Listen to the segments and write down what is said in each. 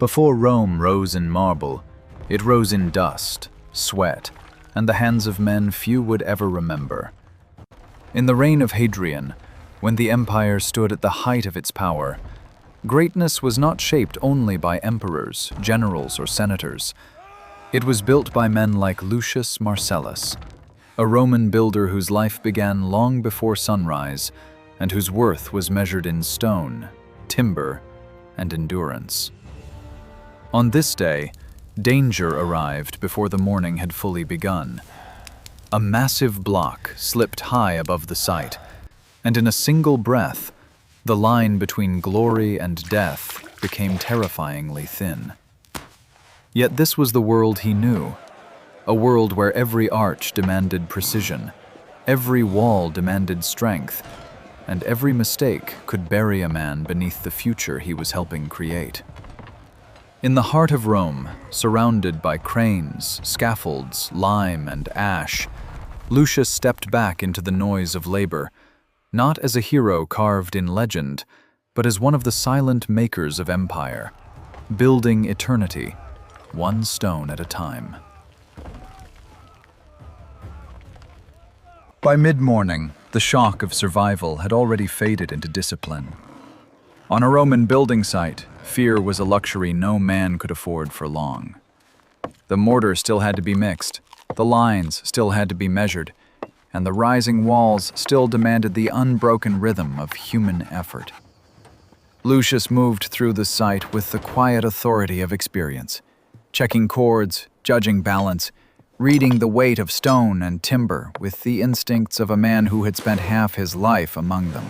Before Rome rose in marble, it rose in dust, sweat, and the hands of men few would ever remember. In the reign of Hadrian, when the empire stood at the height of its power, greatness was not shaped only by emperors, generals, or senators. It was built by men like Lucius Marcellus, a Roman builder whose life began long before sunrise and whose worth was measured in stone, timber, and endurance. On this day, danger arrived before the morning had fully begun. A massive block slipped high above the site, and in a single breath, the line between glory and death became terrifyingly thin. Yet this was the world he knew, a world where every arch demanded precision, every wall demanded strength, and every mistake could bury a man beneath the future he was helping create. In the heart of Rome, surrounded by cranes, scaffolds, lime, and ash, Lucius stepped back into the noise of labor, not as a hero carved in legend, but as one of the silent makers of empire, building eternity, one stone at a time. By mid-morning, the shock of survival had already faded into discipline. On a Roman building site, fear was a luxury no man could afford for long. The mortar still had to be mixed, the lines still had to be measured, and the rising walls still demanded the unbroken rhythm of human effort. Lucius moved through the site with the quiet authority of experience, checking chords, judging balance, reading the weight of stone and timber with the instincts of a man who had spent half his life among them.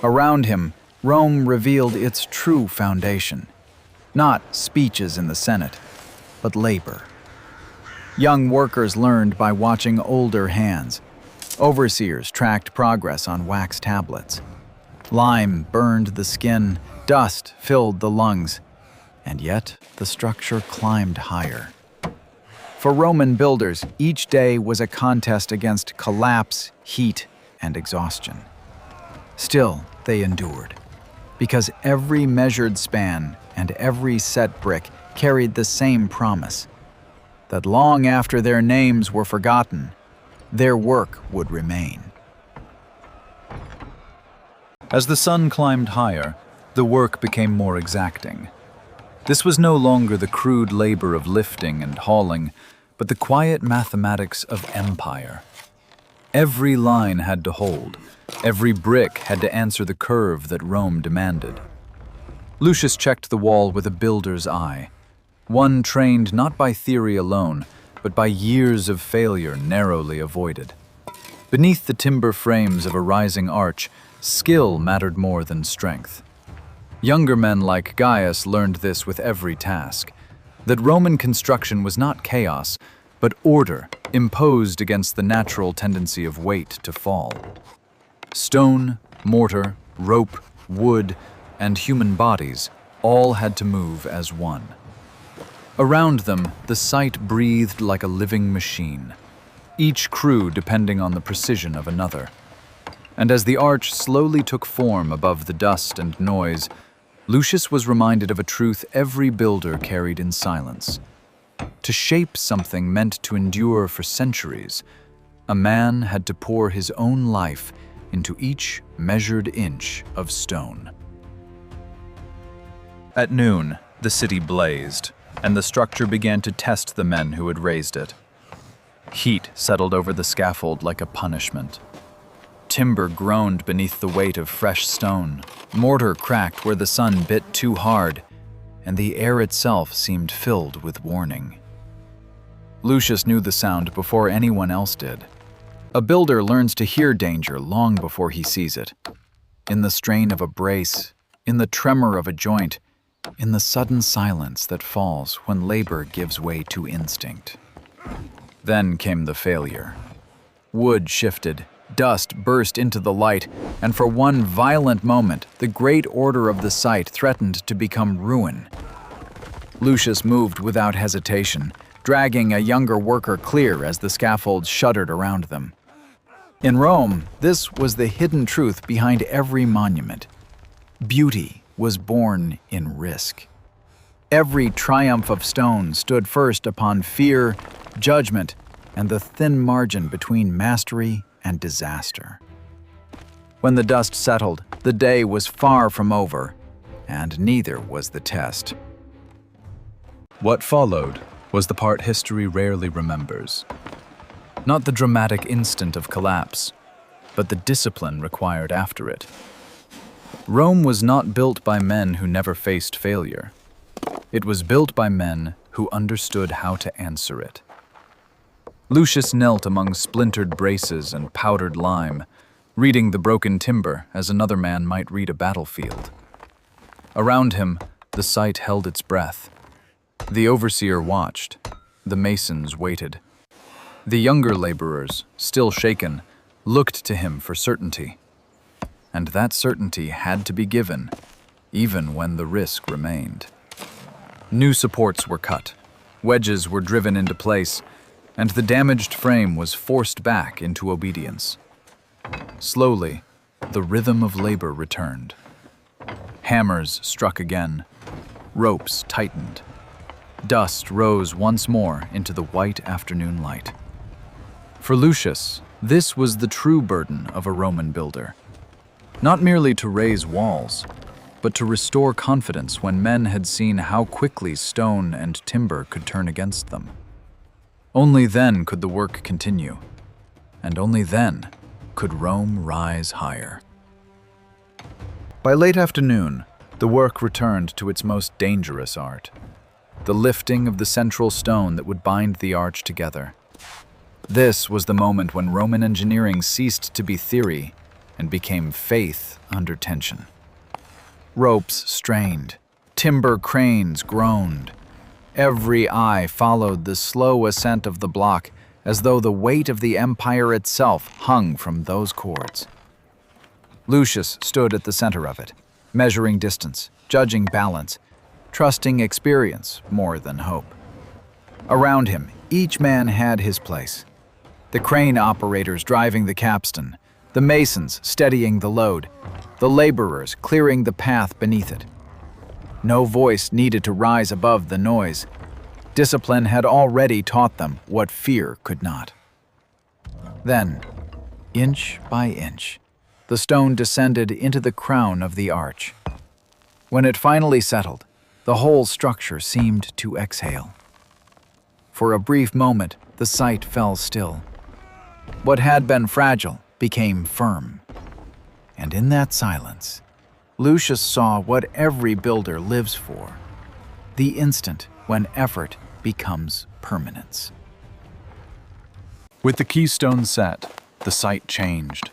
Around him, Rome revealed its true foundation, not speeches in the Senate, but labor. Young workers learned by watching older hands. Overseers tracked progress on wax tablets. Lime burned the skin, dust filled the lungs, and yet the structure climbed higher. For Roman builders, each day was a contest against collapse, heat, and exhaustion. Still, they endured, because every measured span and every set brick carried the same promise, that long after their names were forgotten, their work would remain. As the sun climbed higher, the work became more exacting. This was no longer the crude labor of lifting and hauling, but the quiet mathematics of empire. Every line had to hold, every brick had to answer the curve that Rome demanded. Lucius checked the wall with a builder's eye, one trained not by theory alone, but by years of failure narrowly avoided. Beneath the timber frames of a rising arch, skill mattered more than strength. Younger men like Gaius learned this with every task, that Roman construction was not chaos, but order imposed against the natural tendency of weight to fall. Stone, mortar, rope, wood, and human bodies all had to move as one. Around them, the site breathed like a living machine, each crew depending on the precision of another. And as the arch slowly took form above the dust and noise, Lucius was reminded of a truth every builder carried in silence. To shape something meant to endure for centuries, a man had to pour his own life into each measured inch of stone. At noon, the city blazed, and the structure began to test the men who had raised it. Heat settled over the scaffold like a punishment. Timber groaned beneath the weight of fresh stone, mortar cracked where the sun bit too hard, and the air itself seemed filled with warning. Lucius knew the sound before anyone else did. A builder learns to hear danger long before he sees it. In the strain of a brace, in the tremor of a joint, in the sudden silence that falls when labor gives way to instinct. Then came the failure. Wood shifted, dust burst into the light, and for one violent moment, the great order of the site threatened to become ruin. Lucius moved without hesitation, dragging a younger worker clear as the scaffolds shuddered around them. In Rome, this was the hidden truth behind every monument. Beauty was born in risk. Every triumph of stone stood first upon fear, judgment, and the thin margin between mastery and disaster. When the dust settled, the day was far from over, and neither was the test. What followed was the part history rarely remembers. Not the dramatic instant of collapse, but the discipline required after it. Rome was not built by men who never faced failure. It was built by men who understood how to answer it. Lucius knelt among splintered braces and powdered lime, reading the broken timber as another man might read a battlefield. Around him, the site held its breath. The overseer watched. The masons waited. The younger laborers, still shaken, looked to him for certainty. And that certainty had to be given, even when the risk remained. New supports were cut, wedges were driven into place, and the damaged frame was forced back into obedience. Slowly, the rhythm of labor returned. Hammers struck again. Ropes tightened. Dust rose once more into the white afternoon light. For Lucius, this was the true burden of a Roman builder. Not merely to raise walls, but to restore confidence when men had seen how quickly stone and timber could turn against them. Only then could the work continue, and only then could Rome rise higher. By late afternoon, the work returned to its most dangerous art, the lifting of the central stone that would bind the arch together. This was the moment when Roman engineering ceased to be theory and became faith under tension. Ropes strained, timber cranes groaned. Every eye followed the slow ascent of the block as though the weight of the empire itself hung from those cords. Lucius stood at the center of it, measuring distance, judging balance, trusting experience more than hope. Around him, each man had his place. The crane operators driving the capstan, the masons steadying the load, the laborers clearing the path beneath it. No voice needed to rise above the noise. Discipline had already taught them what fear could not. Then, inch by inch, the stone descended into the crown of the arch. When it finally settled, the whole structure seemed to exhale. For a brief moment, the site fell still. What had been fragile became firm. And in that silence, Lucius saw what every builder lives for, the instant when effort becomes permanence. With the keystone set, the site changed.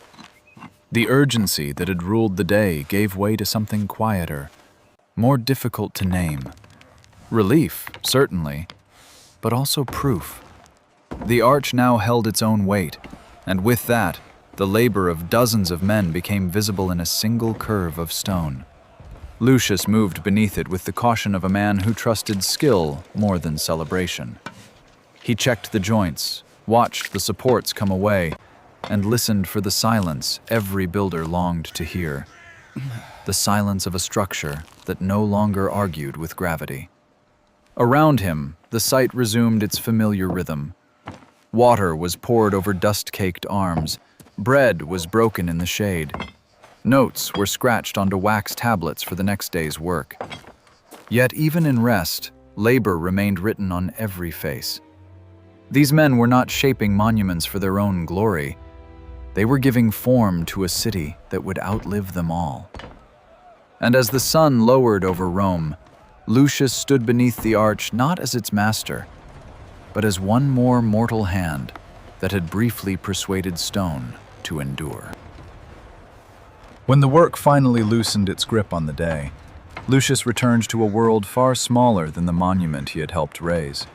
The urgency that had ruled the day gave way to something quieter, more difficult to name. Relief, certainly, but also proof. The arch now held its own weight, and with that, the labor of dozens of men became visible in a single curve of stone. Lucius moved beneath it with the caution of a man who trusted skill more than celebration. He checked the joints, watched the supports come away, and listened for the silence every builder longed to hear. The silence of a structure that no longer argued with gravity. Around him, the site resumed its familiar rhythm. Water was poured over dust-caked arms. Bread was broken in the shade. Notes were scratched onto wax tablets for the next day's work. Yet even in rest, labor remained written on every face. These men were not shaping monuments for their own glory. They were giving form to a city that would outlive them all. And as the sun lowered over Rome, Lucius stood beneath the arch not as its master, but as one more mortal hand that had briefly persuaded stone to endure. When the work finally loosened its grip on the day, Lucius returned to a world far smaller than the monument he had helped raise.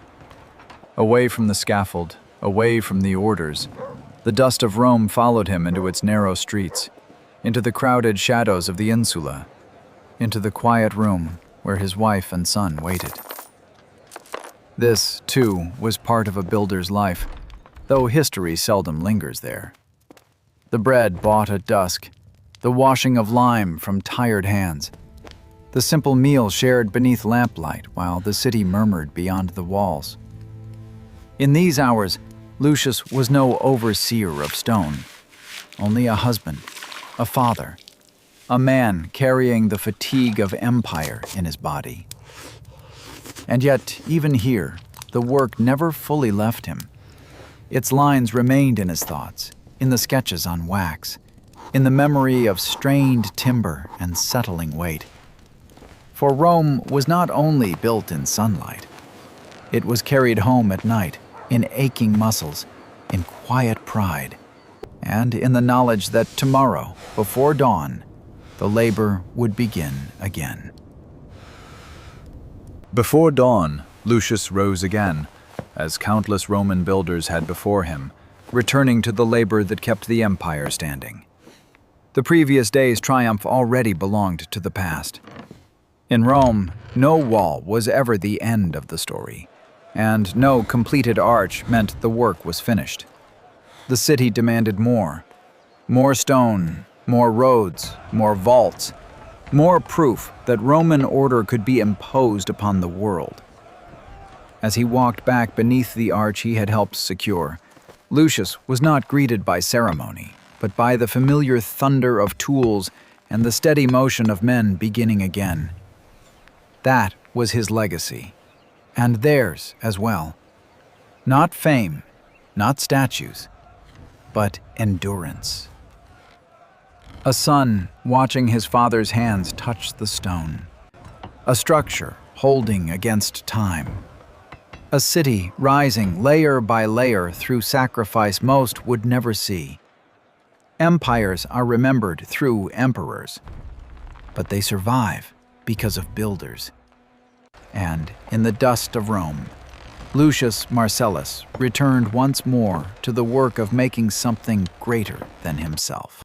Away from the scaffold, away from the orders, the dust of Rome followed him into its narrow streets, into the crowded shadows of the insula, into the quiet room where his wife and son waited. This, too, was part of a builder's life, though history seldom lingers there. The bread bought at dusk, the washing of lime from tired hands, the simple meal shared beneath lamplight while the city murmured beyond the walls. In these hours, Lucius was no overseer of stone, only a husband, a father, a man carrying the fatigue of empire in his body. And yet, even here, the work never fully left him. Its lines remained in his thoughts, in the sketches on wax, in the memory of strained timber and settling weight. For Rome was not only built in sunlight. It was carried home at night, in aching muscles, in quiet pride, and in the knowledge that tomorrow, before dawn, the labor would begin again. Before dawn, Lucius rose again, as countless Roman builders had before him, returning to the labor that kept the empire standing. The previous day's triumph already belonged to the past. In Rome, no wall was ever the end of the story, and no completed arch meant the work was finished. The city demanded more stone, more roads, more vaults, more proof that Roman order could be imposed upon the world. As he walked back beneath the arch he had helped secure, Lucius was not greeted by ceremony, but by the familiar thunder of tools and the steady motion of men beginning again. That was his legacy, and theirs as well. Not fame, not statues, but endurance. A son watching his father's hands touch the stone. A structure holding against time. A city rising layer by layer through sacrifice most would never see. Empires are remembered through emperors, but they survive because of builders. And in the dust of Rome, Lucius Marcellus returned once more to the work of making something greater than himself.